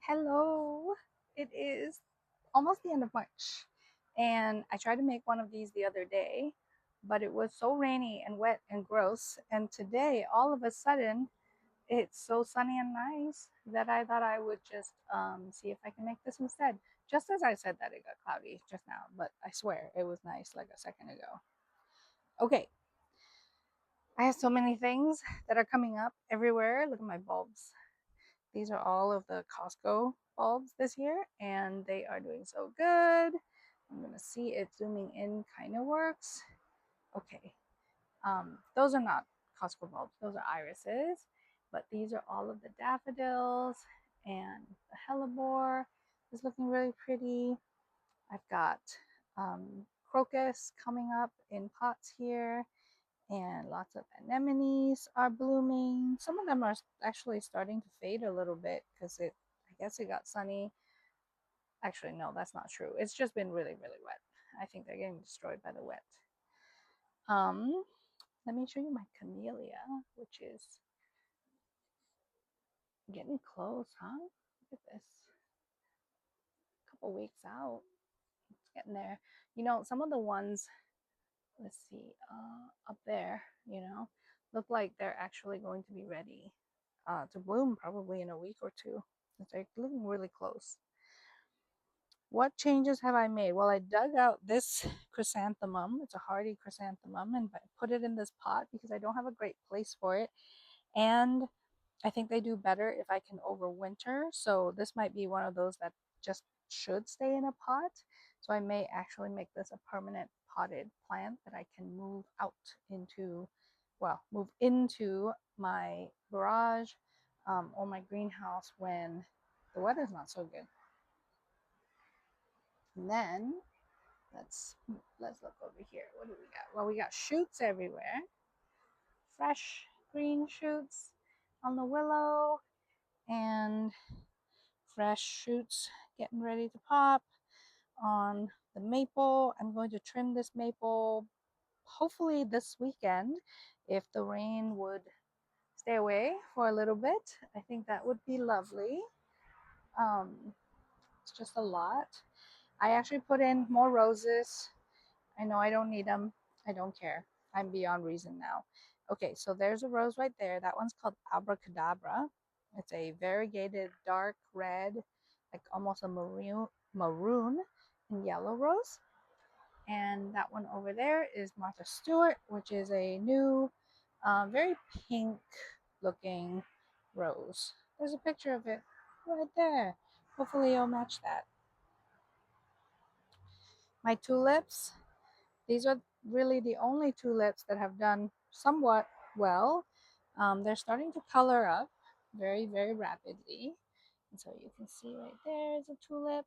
Hello. It is almost the end of March, and I tried to make one of these the other day, but it was so rainy and wet and gross. And today, all of a sudden, it's so sunny and nice that I thought I would just see if I can make this instead. Just as I said that, it got cloudy just now, but I swear it was nice like a second ago. Okay, I have so many things that are coming up everywhere. Look at my bulbs. These are all of the Costco bulbs this year, and they are doing so good. I'm gonna see it zooming in kind of works. Okay, those are not Costco bulbs, those are irises, but these are all of the daffodils, and the hellebore is looking really pretty. I've got crocus coming up in pots here, and lots of anemones are blooming. Some of them are actually starting to fade a little bit because I guess it got sunny. Actually, no, that's not true. It's just been really, really wet. I think they're getting destroyed by the wet. Um, Let me show you my camellia, which is getting close, huh? Look at this. A couple weeks out. It's getting there. Some of the ones, let's see, up there, look like they're actually going to be ready to bloom probably in a week or two. They're looking really close. What changes have I made? Well, I dug out this chrysanthemum. It's a hardy chrysanthemum, and I put it in this pot because I don't have a great place for it. And I think they do better if I can overwinter. So this might be one of those that just should stay in a pot. So I may actually make this a permanent potted plant that I can move out into, well, move into my garage or my greenhouse when the weather's not so good. And then let's look over here. What do we got? Well, we got shoots everywhere. Fresh green shoots on the willow, and fresh shoots getting ready to pop on the maple. I'm going to trim this maple hopefully this weekend if the rain would stay away for a little bit. I think that would be lovely. Um, it's just a lot. I actually put in more roses. I know I don't need them. I don't care. I'm beyond reason now. Okay, so there's a rose right there. That one's called Abracadabra. It's a variegated dark red, like almost a maroon and yellow rose. And that one over there is Martha Stewart, which is a new, very pink looking rose. There's a picture of it right there. Hopefully, you'll match that. My tulips, these are really the only tulips that have done somewhat well. They're starting to color up very, very rapidly. And so you can see right there is a tulip.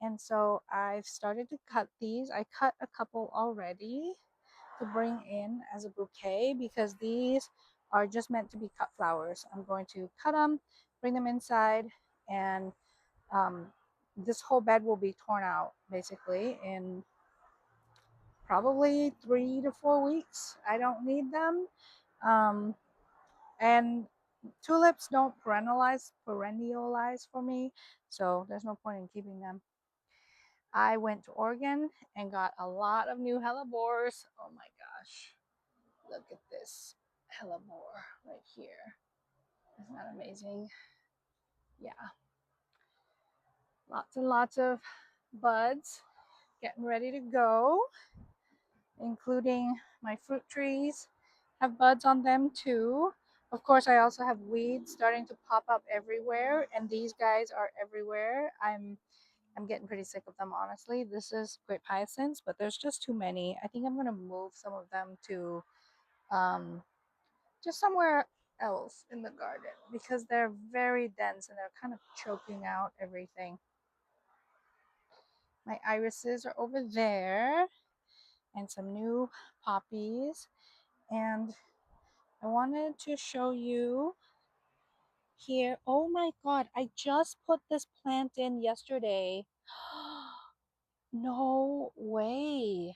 And so I've started to cut these. I cut a couple already to bring in as a bouquet because these are just meant to be cut flowers. I'm going to cut them, bring them inside, and um, this whole bed will be torn out basically in probably 3 to 4 weeks. I don't need them. Um, and tulips don't perennialize for me, so there's no point in keeping them. I went to Oregon and got a lot of new hellebores. Oh my gosh, look at this hellebore right here. Isn't that amazing? Yeah, lots and lots of buds getting ready to go, including my fruit trees have buds on them too. Of course, I also have weeds starting to pop up everywhere, and these guys are everywhere. I'm getting pretty sick of them, honestly. This is great hyacinths, but there's just too many. I think I'm gonna move some of them to um, just somewhere else in the garden because they're very dense and they're kind of choking out everything. My irises are over there, and some new poppies. And I wanted to show you here. Oh my god, I just put this plant in yesterday. No way.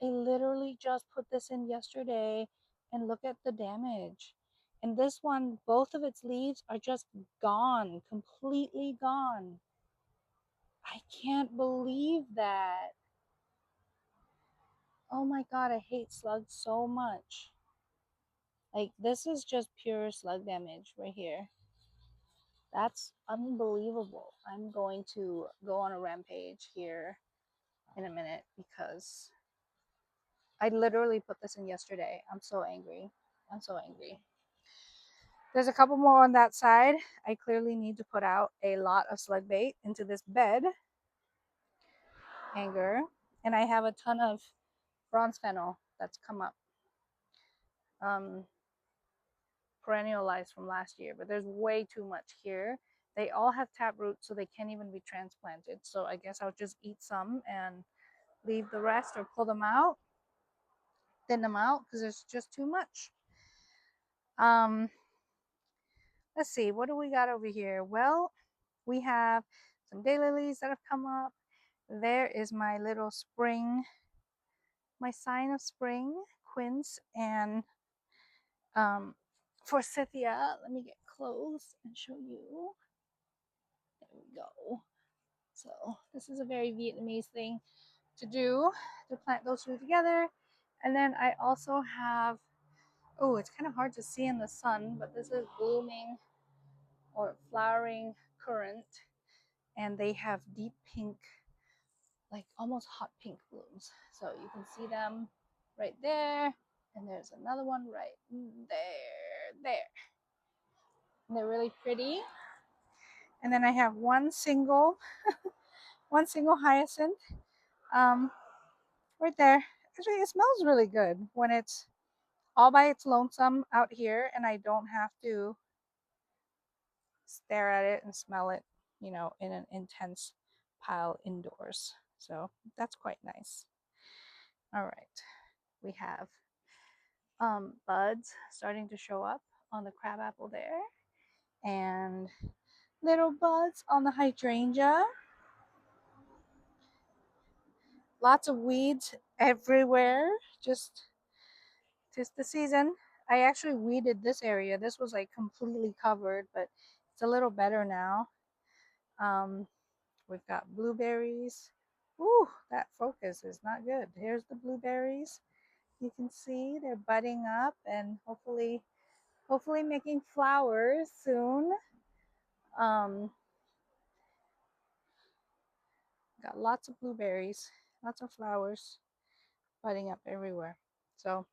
I literally just put this in yesterday and look at the damage. And this one, both of its leaves are just gone, completely gone. I can't believe that. Oh my God, I hate slugs so much. Like, this is just pure slug damage right here. That's unbelievable. I'm going to go on a rampage here in a minute because I literally put this in yesterday. I'm so angry. I'm so angry. There's a couple more on that side. I clearly need to put out a lot of slug bait into this bed. Anger. And I have a ton of bronze fennel that's come up. Perennialized from last year, but there's way too much here. They all have taproot, so they can't even be transplanted. So I guess I'll just eat some and leave the rest or pull them out, thin them out because there's just too much. Um, let's see, what do we got over here? Well, we have some daylilies that have come up. There is my little spring, my sign of spring, quince, and forsythia. Let me get close and show you. There we go. So this is a very Vietnamese thing to do, to plant those two together. And then I also have, oh, it's kind of hard to see in the sun, but this is blooming or flowering currant. And they have deep pink, like almost hot pink blooms. So you can see them right there. And there's another one right there. And they're really pretty. And then I have one single hyacinth right there. Actually, it smells really good when it's all by its lonesome out here and I don't have to stare at it and smell it, in an intense pile indoors. So that's quite nice. All right. We have buds starting to show up on the crabapple there and little buds on the hydrangea. Lots of weeds everywhere. Just the season. I actually weeded this area. This was like completely covered, but it's a little better now. Um, we've got blueberries. Ooh, that focus is not good. Here's the blueberries. You can see they're budding up and hopefully making flowers soon. Um, got lots of blueberries, lots of flowers budding up everywhere. So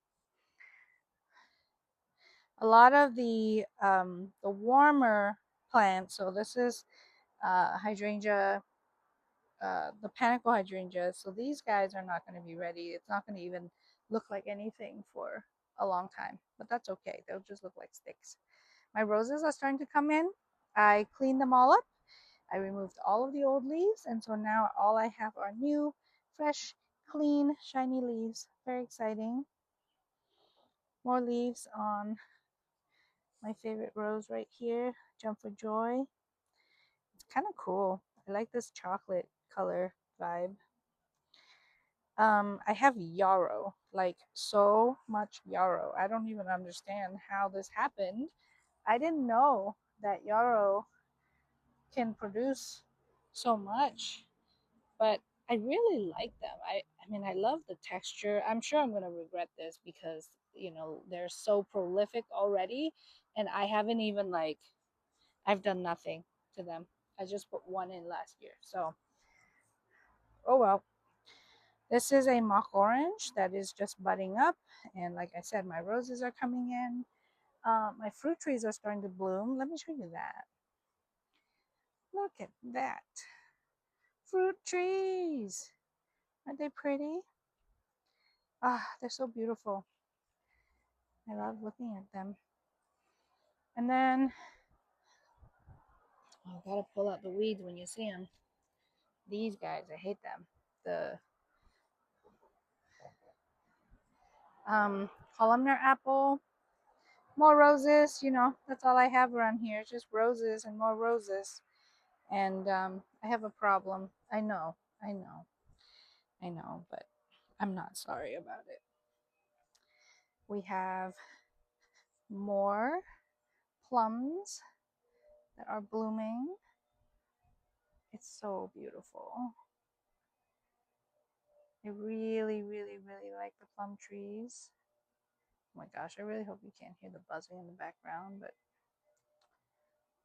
a lot of the warmer plants. So this is hydrangea, the panicle hydrangea. So these guys are not going to be ready. It's not going to even look like anything for a long time, but that's okay. They'll just look like sticks. My roses are starting to come in. I cleaned them all up. I removed all of the old leaves, and so now all I have are new, fresh, clean, shiny leaves. Very exciting. More leaves on my favorite rose right here, Jump for Joy. It's kind of cool. I like this chocolate color vibe. I have yarrow, like so much yarrow. I don't even understand how this happened. I didn't know that yarrow can produce so much, but I really like them. I mean, I love the texture. I'm sure I'm going to regret this because, they're so prolific already and I haven't even I've done nothing to them. I just put one in last year. So, oh well. This is a mock orange that is just budding up. And like I said, my roses are coming in. My fruit trees are starting to bloom. Let me show you that. Look at that. Fruit trees. Aren't they pretty? Ah, they're so beautiful. I love looking at them. And then, I gotta pull out the weeds when you see them. These guys, I hate them. The columnar apple, more roses. That's all I have around here. Just roses and more roses. And I have a problem. I know, I know, but I'm not sorry about it. We have more. plums that are blooming. It's so beautiful. I really, really, really like the plum trees. Oh my gosh, I really hope you can't hear the buzzing in the background, but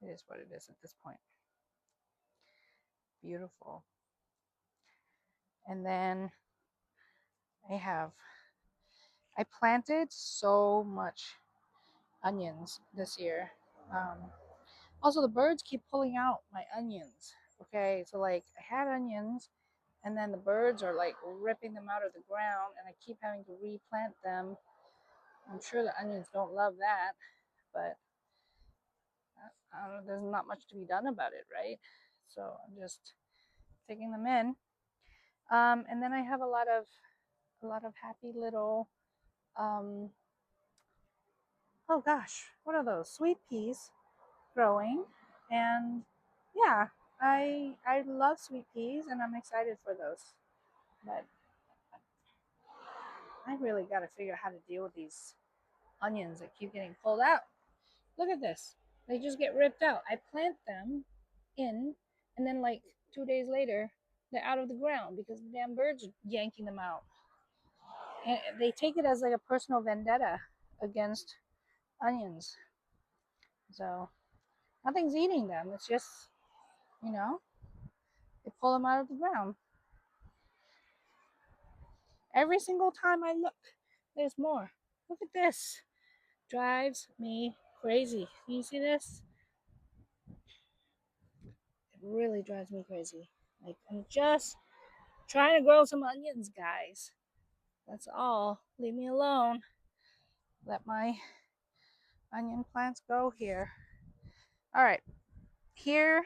it is what it is at this point. Beautiful. And then I planted so much onions this year. Um, Also, the birds keep pulling out my onions. Okay, so like I had onions, and then the birds are like ripping them out of the ground, and I keep having to replant them. I'm sure the onions don't love that, but I don't know, there's not much to be done about it, right? So I'm just taking them in. And then I have a lot of happy little um, oh gosh, what are those? Sweet peas growing, and yeah, I love sweet peas, and I'm excited for those. But I really got to figure out how to deal with these onions that keep getting pulled out. Look at this. They just get ripped out. I plant them in, and then like 2 days later, they're out of the ground because the damn birds are yanking them out. And they take it as like a personal vendetta against onions. So nothing's eating them. It's just, you know, they pull them out of the ground. Every single time I look, there's more. Look at this. Drives me crazy. Can you see this? It really drives me crazy. Like, I'm just trying to grow some onions, guys. That's all. Leave me alone. Let my onion plants go here. All right. Here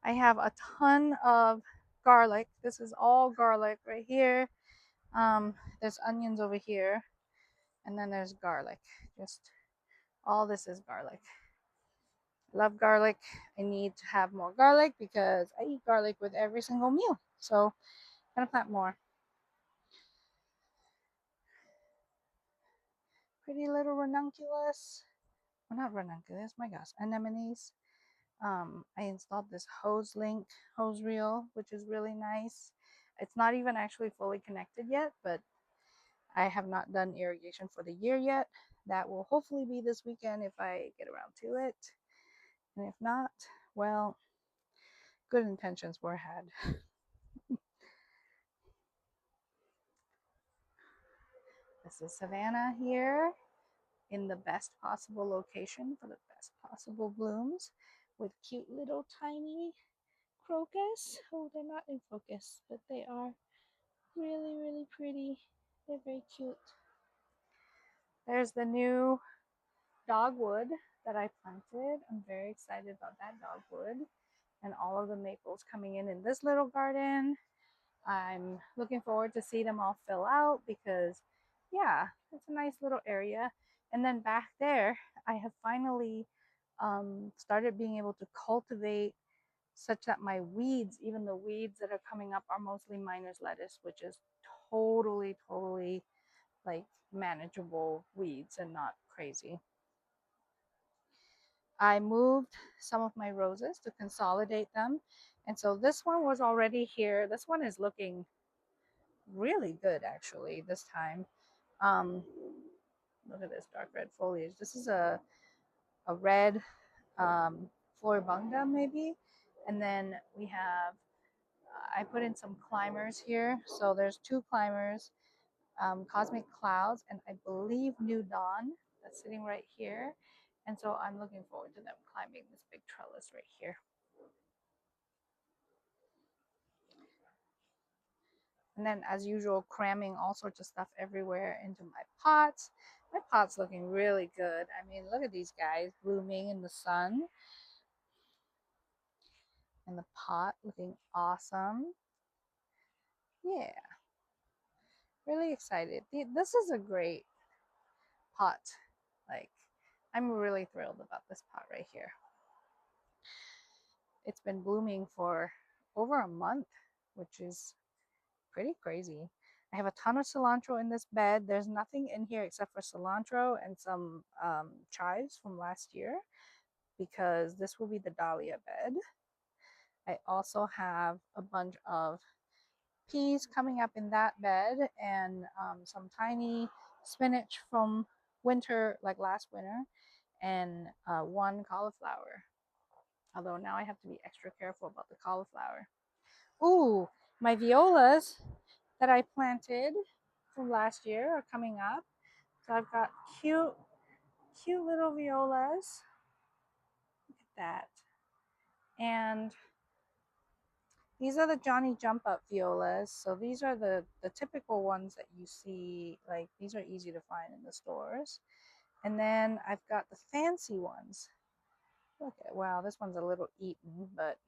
I have a ton of garlic. This is all garlic right here. There's onions over here. And then there's garlic. Just all this is garlic. I love garlic. I need to have more garlic because I eat garlic with every single meal. So I'm gonna plant more. Pretty little ranunculus. Well, not ranunculus, my gosh, anemones. I installed this hose link hose reel, which is really nice. It's not even actually fully connected yet, but I have not done irrigation for the year yet. That will hopefully be this weekend if I get around to it. And if not, well, good intentions were had. This is Savannah here in the best possible location for the best possible blooms with cute little tiny crocus. Oh, they're not in focus, but they are really, really pretty. They're very cute. There's the new dogwood that I planted. I'm very excited about that dogwood and all of the maples coming in this little garden. I'm looking forward to see them all fill out because, yeah, it's a nice little area. And then back there, I have finally started being able to cultivate such that my weeds, even the weeds that are coming up, are mostly miner's lettuce, which is totally, totally like manageable weeds and not crazy. I moved some of my roses to consolidate them. And so this one was already here. This one is looking really good actually this time. Um, Look at this dark red foliage. This is a red Floribunda maybe. And then we have, I put in some climbers here. So there's two climbers, Cosmic Clouds, and I believe New Dawn that's sitting right here. And so I'm looking forward to them climbing this big trellis right here. And then, as usual, cramming all sorts of stuff everywhere into my pots. My pot's looking really good. I mean, look at these guys blooming in the sun. And the pot looking awesome. Yeah, really excited. This is a great pot. Like, I'm really thrilled about this pot right here. It's been blooming for over a month, which is pretty crazy. I have a ton of cilantro in this bed. There's nothing in here except for cilantro and some chives from last year because this will be the dahlia bed. I also have a bunch of peas coming up in that bed and some tiny spinach from winter, like last winter, and one cauliflower. Although now I have to be extra careful about the cauliflower. Ooh, my violas that I planted from last year are coming up. So I've got cute little violas. Look at that. And these are the Johnny Jump Up violas. So these are the typical ones that you see, like these are easy to find in the stores. And then I've got the fancy ones. Look at, wow, this one's a little eaten, but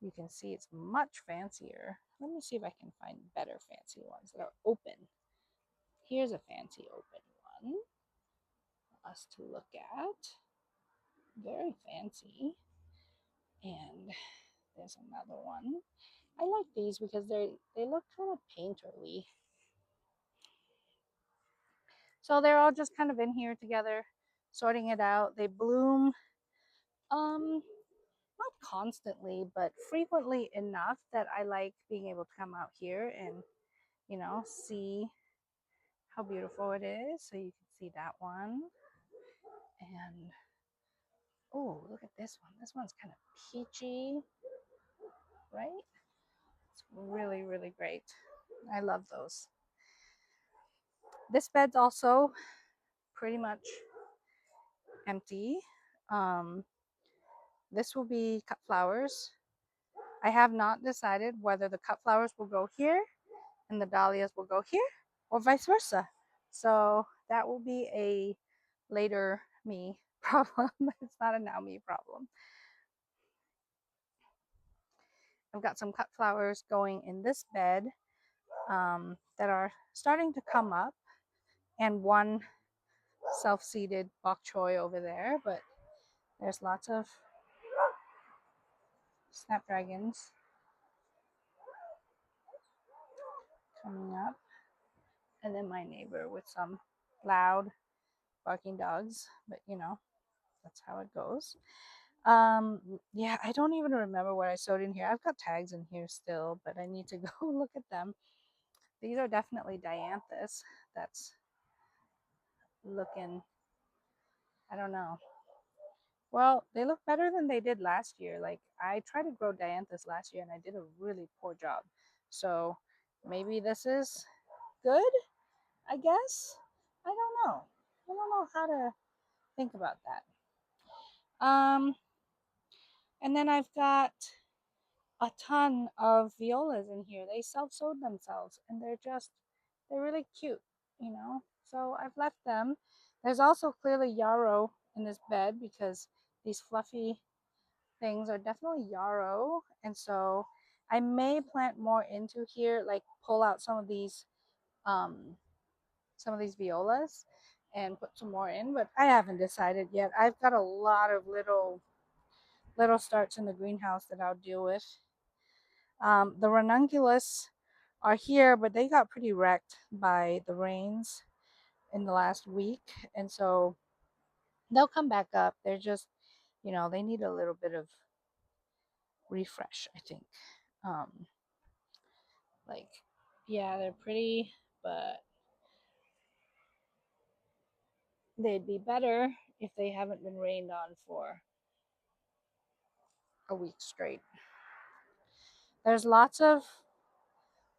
you can see it's much fancier. Let me see if I can find better fancy ones that are open. Here's a fancy open one for us to look at. Very fancy. And there's another one. I like these because they look kind of painterly. So they're all just kind of in here together, sorting it out. They bloom not constantly, but frequently enough that I like being able to come out here and, see how beautiful it is. So you can see that one. And oh, look at this one. This one's kind of peachy, right? It's really, really great. I love those. This bed's also pretty much empty. Um, this will be cut flowers. I have not decided whether the cut flowers will go here and the dahlias will go here or vice versa. So that will be a later me problem. It's not a now me problem. I've got some cut flowers going in this bed that are starting to come up, and one self-seeded bok choy over there, but there's lots of snapdragons coming up, and then my neighbor with some loud barking dogs, but that's how it goes. Yeah, I don't even remember what I sewed in here. I've got tags in here still, but I need to go look at them. These are definitely dianthus. That's looking, I don't know. Well, they look better than they did last year. Like, I tried to grow dianthus last year and I did a really poor job. So maybe this is good, I guess. I don't know. I don't know how to think about that. And then I've got a ton of violas in here. They self-sowed themselves and they're really cute. So I've left them. There's also clearly yarrow in this bed because these fluffy things are definitely yarrow. And so I may plant more into here, like pull out um some of these violas and put some more in, but I haven't decided yet. I've got a lot of little starts in the greenhouse that I'll deal with. The ranunculus are here, but they got pretty wrecked by the rains in the last week. And so they'll come back up. They're just, they need a little bit of refresh, I think. Um, like, yeah, they're pretty, but they'd be better if they haven't been rained on for a week straight. There's lots of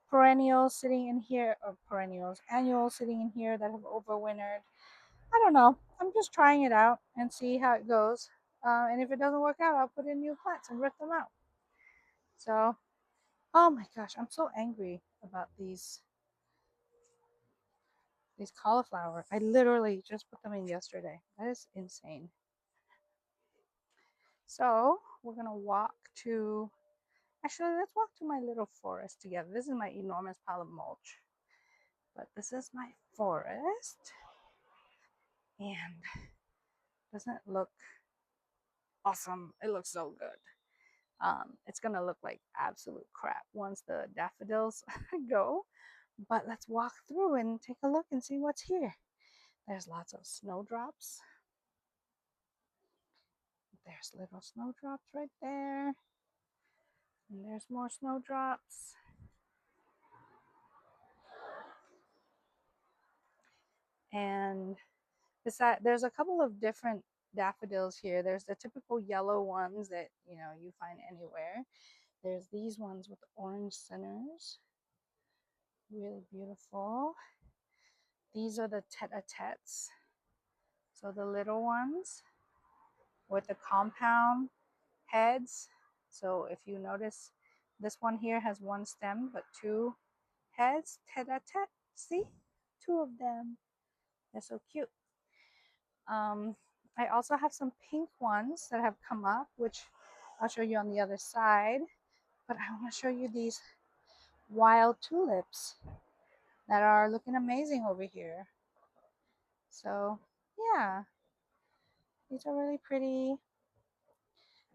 perennials sitting in here, or perennials, annuals sitting in here that have overwintered. I don't know. I'm just trying it out and see how it goes. And if it doesn't work out, I'll put in new plants and rip them out. So, oh my gosh, I'm so angry about these cauliflower. I literally just put them in yesterday. That is insane. So we're gonna walk to. Actually, let's walk to my little forest together. This is my enormous pile of mulch, but this is my forest, and doesn't it look awesome? It looks so good. It's gonna look like absolute crap once the daffodils go, But let's walk through and take a look and see what's here. There's lots of snowdrops. There's little snowdrops right there. And there's more snowdrops. And beside, there's a couple of different daffodils here. There's the typical yellow ones that you find anywhere. There's these ones with orange centers. Really beautiful. These are the tete-a-tetes. So the little ones with the compound heads. So if you notice, this one here has one stem but two heads. Tete-a-tete. See? Two of them. They're so cute. I also have some pink ones that have come up, which I'll show you on the other side. But I want to show you these wild tulips that are looking amazing over here. So yeah, these are really pretty.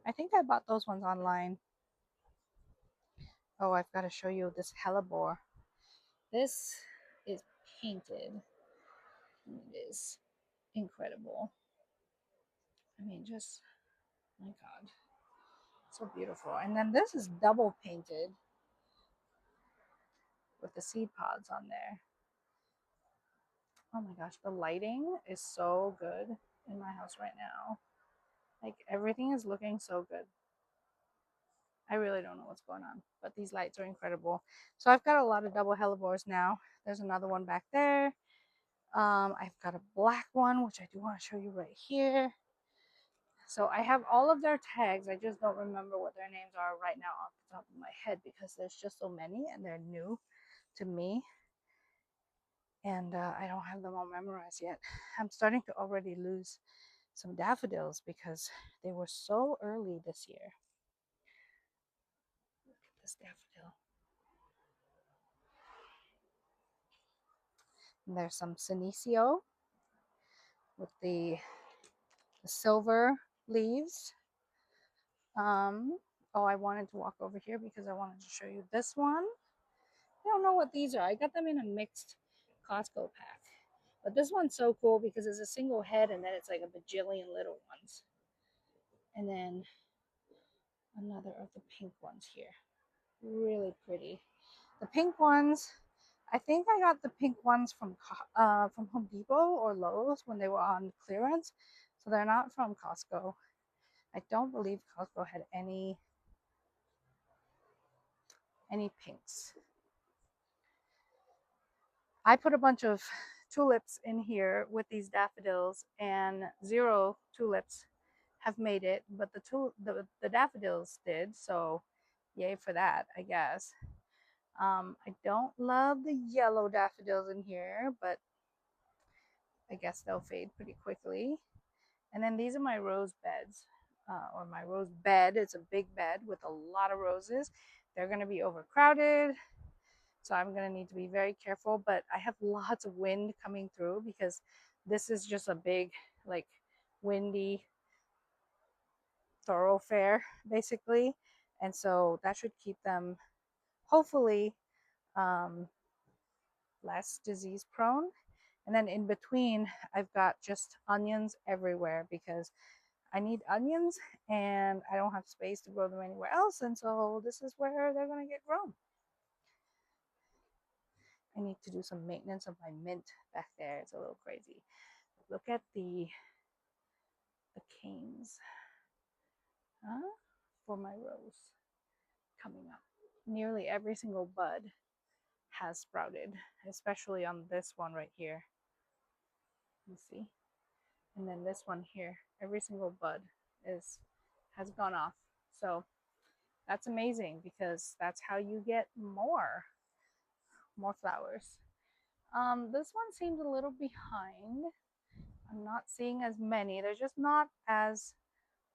I think I bought those ones online. Oh, I've got to show you this hellebore. This is painted. It is incredible. I mean, just, my God, so beautiful. And then this is double painted with the seed pods on there. Oh my gosh, the lighting is so good in my house right now. Like everything is looking so good. I really don't know what's going on, but these lights are incredible. So I've got a lot of double hellebores now. There's another one back there. I've got a black one, which I do want to show you right here. So I have all of their tags. I just don't remember what their names are right now off the top of my head because there's just so many and they're new to me. And I don't have them all memorized yet. I'm starting to already lose some daffodils because they were so early this year. Look at this daffodil. And there's some Senecio with the silver leaves. Oh, I wanted to walk over here because I wanted to show you this one. I don't know what these are. I got them in a mixed Costco pack. But this one's so cool because it's a single head and then it's like a bajillion little ones. And then another of the pink ones here. Really pretty. The pink ones, I think I got the pink ones from Home Depot or Lowe's when they were on clearance. So they're not from Costco. I don't believe Costco had any pinks. I put a bunch of tulips in here with these daffodils, and 0 tulips have made it, but the daffodils did, so yay for that, I guess. I don't love the yellow daffodils in here, but I guess they'll fade pretty quickly. And then these are my rose beds, or my rose bed. It's a big bed with a lot of roses. They're going to be overcrowded, so I'm going to need to be very careful. But I have lots of wind coming through because this is just a big, like, windy thoroughfare, basically. And so that should keep them, hopefully, um, less disease prone. And then in between, I've got just onions everywhere because I need onions and I don't have space to grow them anywhere else. And so this is where they're going to get grown. I need to do some maintenance of my mint back there. It's a little crazy. Look at the canes for my rose coming up. Nearly every single bud has sprouted, especially on this one right here. You see? And then this one here, every single bud has gone off. So that's amazing because that's how you get more flowers. This one seems a little behind. I'm not seeing as many. They're just not as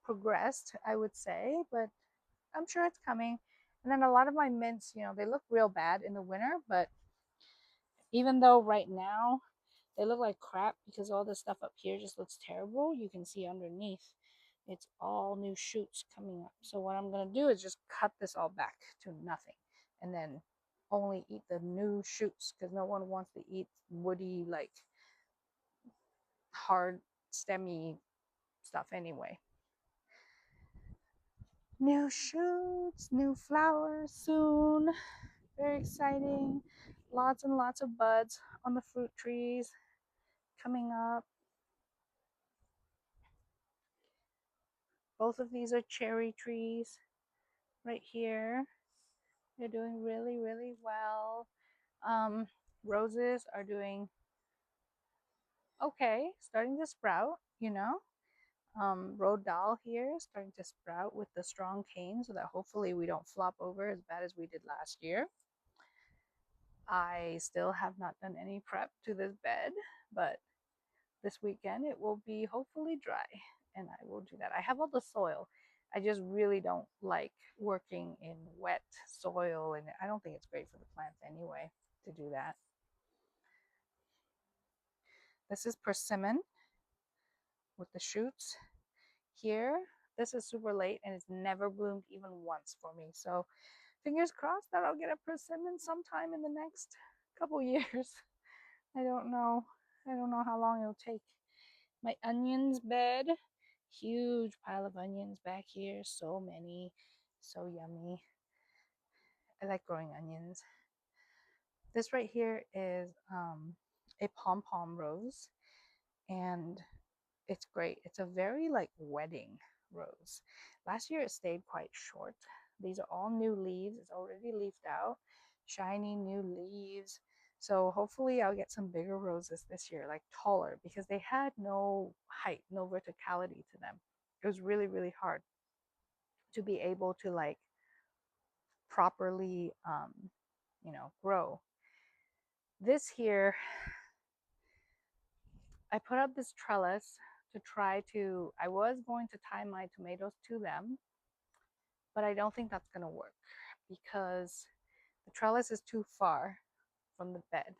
progressed, I would say, but I'm sure it's coming. And then a lot of my mints, they look real bad in the winter, but even though right now they look like crap because all this stuff up here just looks terrible, you can see underneath it's all new shoots coming up. So what I'm going to do is just cut this all back to nothing and then only eat the new shoots because no one wants to eat woody, like hard, stemmy stuff anyway. New shoots, new flowers soon. Very exciting. Lots and lots of buds on the fruit trees coming up. Both of these are cherry trees right here. They're doing really, really well. Um, Roses are doing okay, starting to sprout, you know. Rhodall here starting to sprout with the strong cane so that hopefully we don't flop over as bad as we did last year. I still have not done any prep to this bed, but this weekend it will be hopefully dry and I will do that. I have all the soil. I just really don't like working in wet soil, and I don't think it's great for the plants anyway to do that. This is persimmon with the shoots here. This is super late and it's never bloomed even once for me. So fingers crossed that I'll get a persimmon sometime in the next couple years. I don't know. I don't know how long it'll take. My onions bed, huge pile of onions back here. So many, so yummy. I like growing onions. This right here is a pom-pom rose, and it's great. It's a very like wedding rose. Last year it stayed quite short. These are all new leaves. It's already leafed out, shiny new leaves. So hopefully I'll get some bigger roses this year, like taller, because they had no height, no verticality to them. It was really, really hard to be able to like properly, grow. This here, I put up this trellis to try to, I was going to tie my tomatoes to them, but I don't think that's going to work because the trellis is too far from the bed.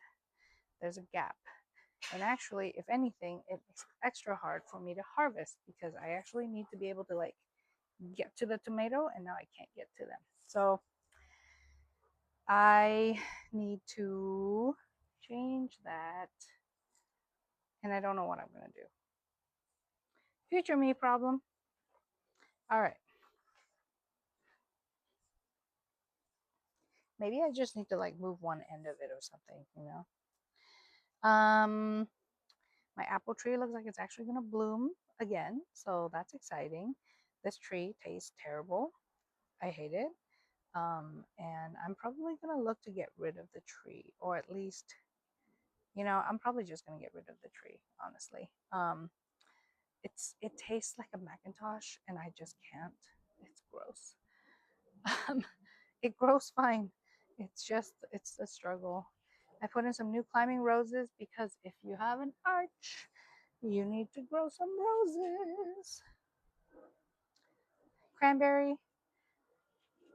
There's a gap. And actually, if anything, it makes it extra hard for me to harvest because I actually need to be able to like get to the tomato, and now I can't get to them. So I need to change that. And I don't know what I'm going to do. Future me problem. All right. Maybe I just need to like move one end of it or something, you know. My apple tree looks like it's actually going to bloom again, so that's exciting. This tree tastes terrible. I hate it. And I'm probably going to look to get rid of the tree, or at least, I'm probably just going to get rid of the tree, honestly. It tastes like a Macintosh, and I just can't. It's gross. It grows fine. It's a struggle. I put in some new climbing roses because if you have an arch, you need to grow some roses. Cranberry.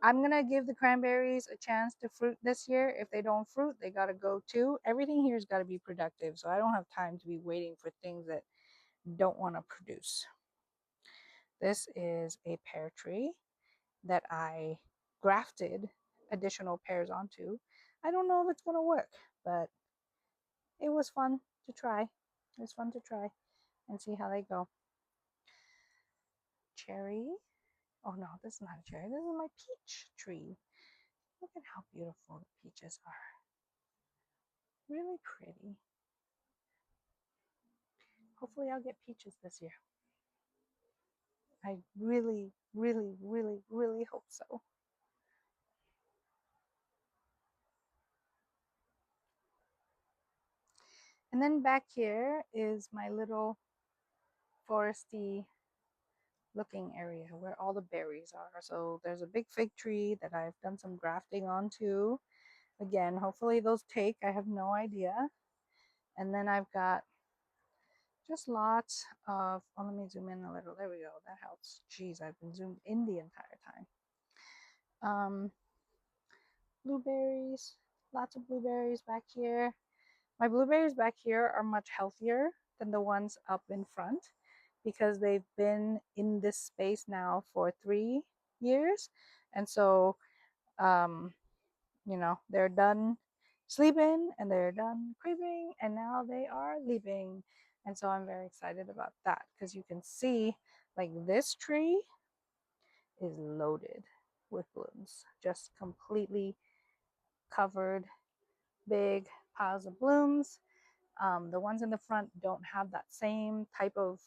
I'm going to give the cranberries a chance to fruit this year. If they don't fruit, they got to go too. Everything here's got to be productive, so I don't have time to be waiting for things that don't want to produce. This is a pear tree that I grafted additional pears onto. I don't know if it's going to work, but it was fun to try. It was fun to try and see how they go. Cherry. Oh no, this is not a cherry. This is my peach tree. Look at how beautiful the peaches are. Really pretty. Hopefully I'll get peaches this year. I really, really, really, really hope so. And then back here is my little foresty looking area where all the berries are. So there's a big fig tree that I've done some grafting onto. Again, hopefully those take. I have no idea. And then I've got just lots of, let me zoom in a little. There we go. That helps. Jeez, I've been zoomed in the entire time. Blueberries, lots of blueberries back here. My blueberries back here are much healthier than the ones up in front because they've been in this space now for 3 years. And so they're done sleeping and they're done creeping and now they are leaving. And so I'm very excited about that because you can see like this tree is loaded with blooms, just completely covered, big piles of blooms. The ones in the front don't have that same type of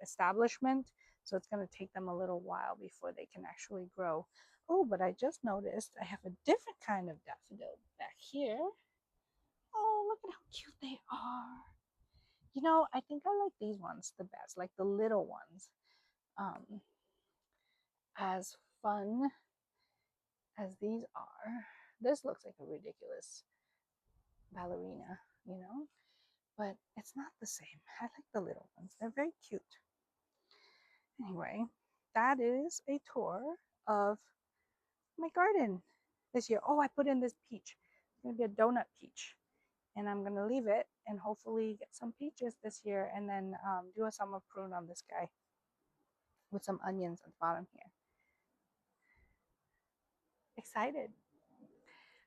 establishment, so it's going to take them a little while before they can actually grow. Oh, but I just noticed I have a different kind of daffodil back here. Oh, look at how cute they are. I think I like these ones the best, like the little ones. Um, as fun as these are, this looks like a ridiculous ballerina, you know, but it's not the same. I like the little ones, they're very cute. Anyway, that is a tour of my garden this year. Oh, I put in this peach. It's gonna be a donut peach, and I'm gonna leave it and hopefully get some peaches this year, and then do a summer prune on this guy with some onions at the bottom here. Excited.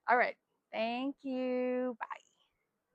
All right. Thank you. Bye.